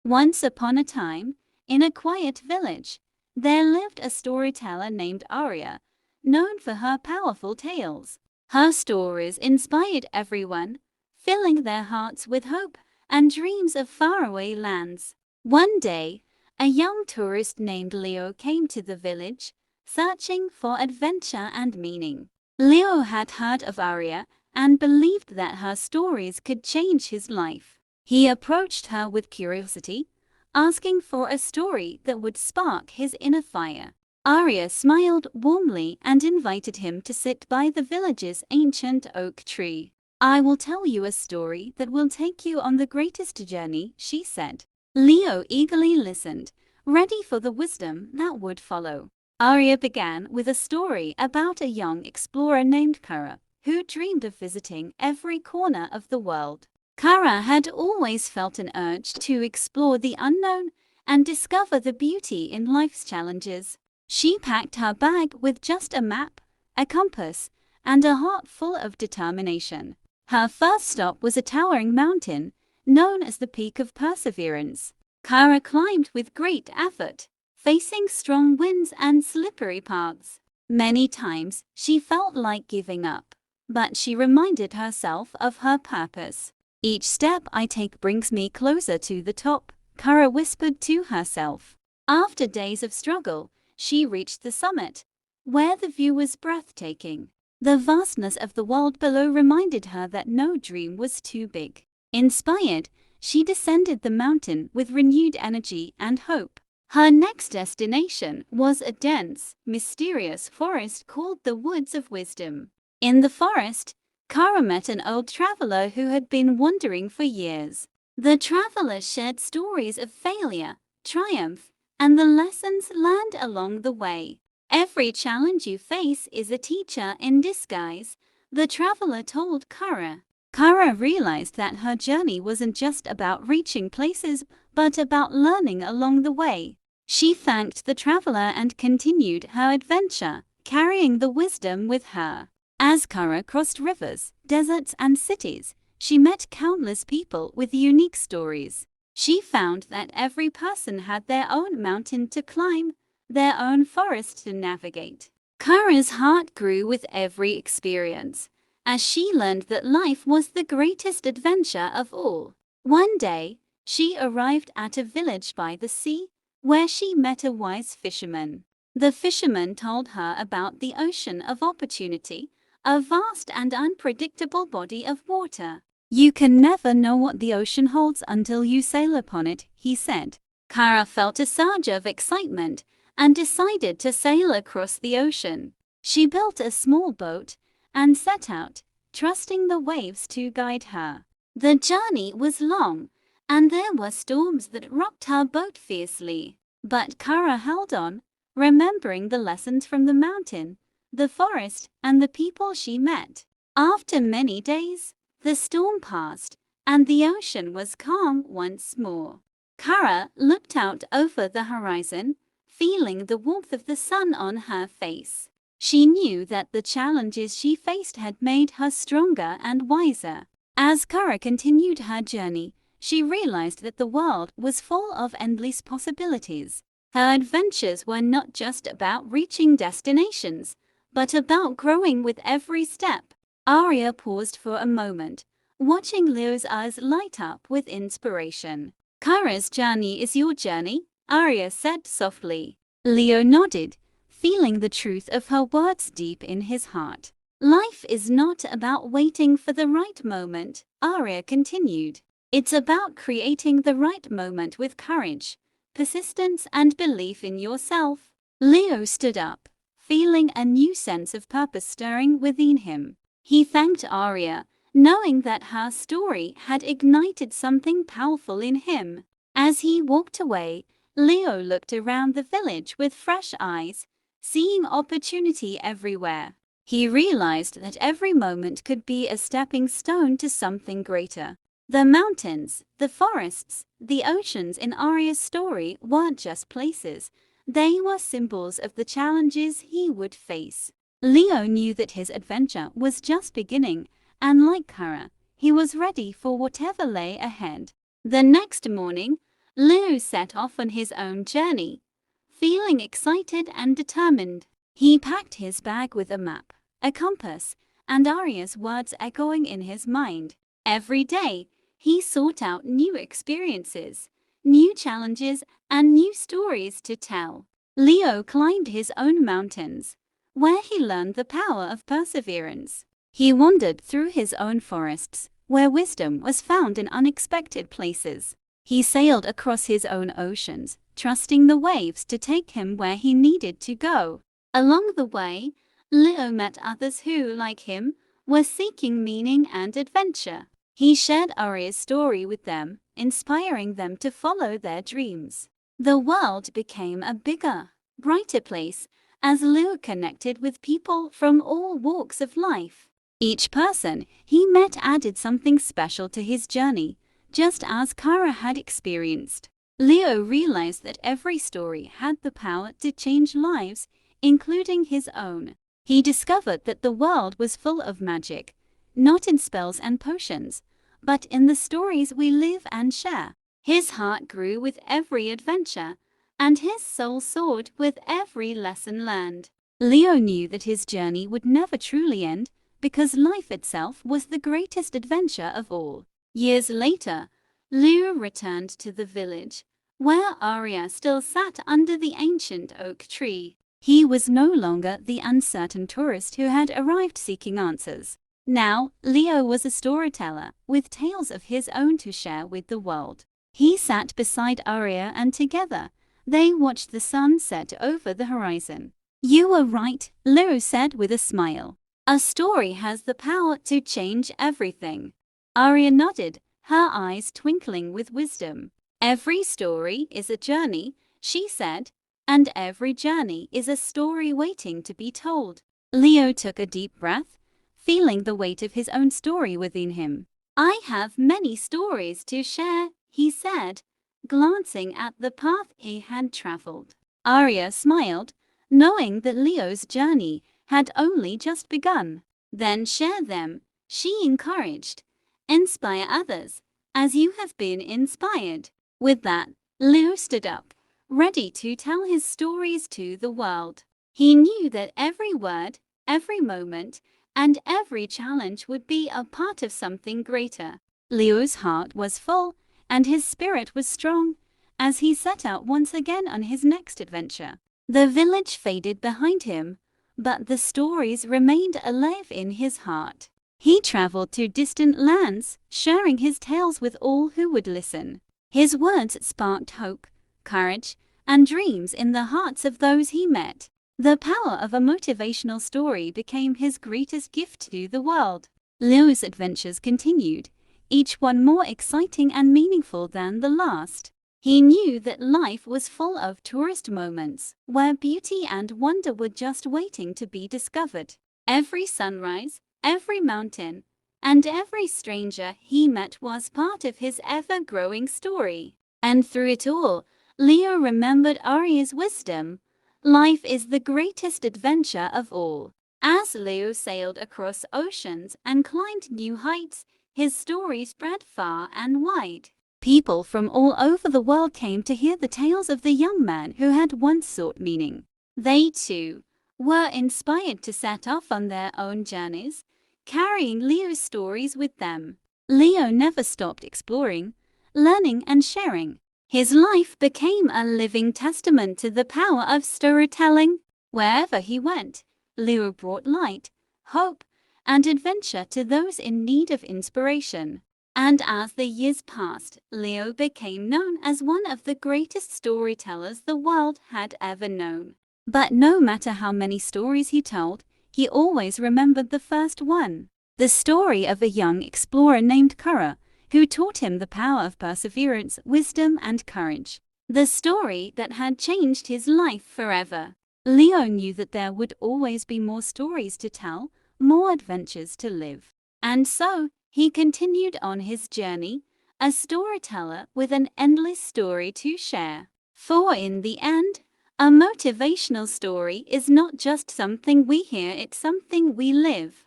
Once upon a time, in a quiet village, there lived a storyteller named Arya, known for her powerful tales. Her stories inspired everyone, filling their hearts with hope and dreams of faraway lands. One day, a young tourist named Leo came to the village, searching for adventure and meaning. Leo had heard of Arya and believed that her stories could change his life. He approached her with curiosity, asking for a story that would spark his inner fire. Arya smiled warmly and invited him to sit by the village's ancient oak tree. "I will tell you a story that will take you on the greatest journey," she said. Leo eagerly listened, ready for the wisdom that would follow. Arya began with a story about a young explorer named Kara, who dreamed of visiting every corner of the world. Kara had always felt an urge to explore the unknown and discover the beauty in life's challenges. She packed her bag with just a map, a compass, and a heart full of determination. Her first stop was a towering mountain, known as the Peak of Perseverance. Kara climbed with great effort, facing strong winds and slippery paths. Many times she felt like giving up, but she reminded herself of her purpose. "Each step I take brings me closer to the top," Kara whispered to herself. After days of struggle, she reached the summit, where the view was breathtaking. The vastness of the world below reminded her that no dream was too big. Inspired, she descended the mountain with renewed energy and hope. Her next destination was a dense, mysterious forest called the Woods of Wisdom. In the forest, Kara met an old traveler who had been wandering for years. The traveler shared stories of failure, triumph, and the lessons learned along the way. "Every challenge you face is a teacher in disguise," the traveler told Kara. Kara realized that her journey wasn't just about reaching places, but about learning along the way. She thanked the traveler and continued her adventure, carrying the wisdom with her. As Kara crossed rivers, deserts, and cities, she met countless people with unique stories. She found that every person had their own mountain to climb, their own forest to navigate. Kara's heart grew with every experience, as she learned that life was the greatest adventure of all. One day, she arrived at a village by the sea, where she met a wise fisherman. The fisherman told her about the ocean of opportunity, a vast and unpredictable body of water. "You can never know what the ocean holds until you sail upon it," he said. Kara felt a surge of excitement and decided to sail across the ocean. She built a small boat and set out, trusting the waves to guide her. The journey was long, and there were storms that rocked her boat fiercely. But Kara held on, remembering the lessons from the mountain, the forest, and the people she met. After many days, the storm passed, and the ocean was calm once more. Kara looked out over the horizon, feeling the warmth of the sun on her face. She knew that the challenges she faced had made her stronger and wiser. As Kara continued her journey, she realized that the world was full of endless possibilities. Her adventures were not just about reaching destinations, but about growing with every step. Arya paused for a moment, watching Leo's eyes light up with inspiration. "Kara's journey is your journey," Arya said softly. Leo nodded, feeling the truth of her words deep in his heart. "Life is not about waiting for the right moment," Arya continued. "It's about creating the right moment with courage, persistence, and belief in yourself." Leo stood up, feeling a new sense of purpose stirring within him. He thanked Arya, knowing that her story had ignited something powerful in him. As he walked away, Leo looked around the village with fresh eyes, seeing opportunity everywhere. He realized that every moment could be a stepping stone to something greater. The mountains, the forests, the oceans in Arya's story weren't just places. They were symbols of the challenges he would face. Leo knew that his adventure was just beginning, and like Kara, he was ready for whatever lay ahead. The next morning, Leo set off on his own journey, feeling excited and determined. He packed his bag with a map, a compass, and Arya's words echoing in his mind. Every day, he sought out new experiences, new challenges, and new stories to tell. Leo climbed his own mountains, where he learned the power of perseverance. He wandered through his own forests, where wisdom was found in unexpected places. He sailed across his own oceans, trusting the waves to take him where he needed to go. Along the way, Leo met others who, like him, were seeking meaning and adventure. He shared Arya's story with them, inspiring them to follow their dreams. The world became a bigger, brighter place as Leo connected with people from all walks of life. Each person he met added something special to his journey, just as Kara had experienced. Leo realized that every story had the power to change lives, including his own. He discovered that the world was full of magic, not in spells and potions, but in the stories we live and share. His heart grew with every adventure, and his soul soared with every lesson learned. Leo knew that his journey would never truly end, because life itself was the greatest adventure of all. Years later, Leo returned to the village, where Arya still sat under the ancient oak tree. He was no longer the uncertain tourist who had arrived seeking answers. Now, Leo was a storyteller, with tales of his own to share with the world. He sat beside Arya and together, they watched the sun set over the horizon. "You were right," Leo said with a smile. "A story has the power to change everything." Arya nodded, her eyes twinkling with wisdom. "Every story is a journey," she said, "and every journey is a story waiting to be told." Leo took a deep breath, feeling the weight of his own story within him. "I have many stories to share," he said, glancing at the path he had traveled. Arya smiled, knowing that Leo's journey had only just begun. "Then share them," she encouraged. "Inspire others, as you have been inspired." With that, Leo stood up, ready to tell his stories to the world. He knew that every word, every moment, and every challenge would be a part of something greater. Leo's heart was full, and his spirit was strong, as he set out once again on his next adventure. The village faded behind him, but the stories remained alive in his heart. He traveled to distant lands, sharing his tales with all who would listen. His words sparked hope, courage, and dreams in the hearts of those he met. The power of a motivational story became his greatest gift to the world. Leo's adventures continued, each one more exciting and meaningful than the last. He knew that life was full of tourist moments, where beauty and wonder were just waiting to be discovered. Every sunrise, every mountain, and every stranger he met was part of his ever-growing story. And through it all, Leo remembered Arya's wisdom. Life is the greatest adventure of all. As Leo sailed across oceans and climbed new heights, his story spread far and wide. People from all over the world came to hear the tales of the young man who had once sought meaning. They, too, were inspired to set off on their own journeys, carrying Leo's stories with them. Leo never stopped exploring, learning, and sharing. His life became a living testament to the power of storytelling. Wherever he went, Leo brought light, hope, and adventure to those in need of inspiration. And as the years passed, Leo became known as one of the greatest storytellers the world had ever known. But no matter how many stories he told, he always remembered the first one. The story of a young explorer named Kara, who taught him the power of perseverance, wisdom, and courage. The story that had changed his life forever. Leo knew that there would always be more stories to tell, more adventures to live. And so, he continued on his journey, a storyteller with an endless story to share. For in the end, a motivational story is not just something we hear, it's something we live.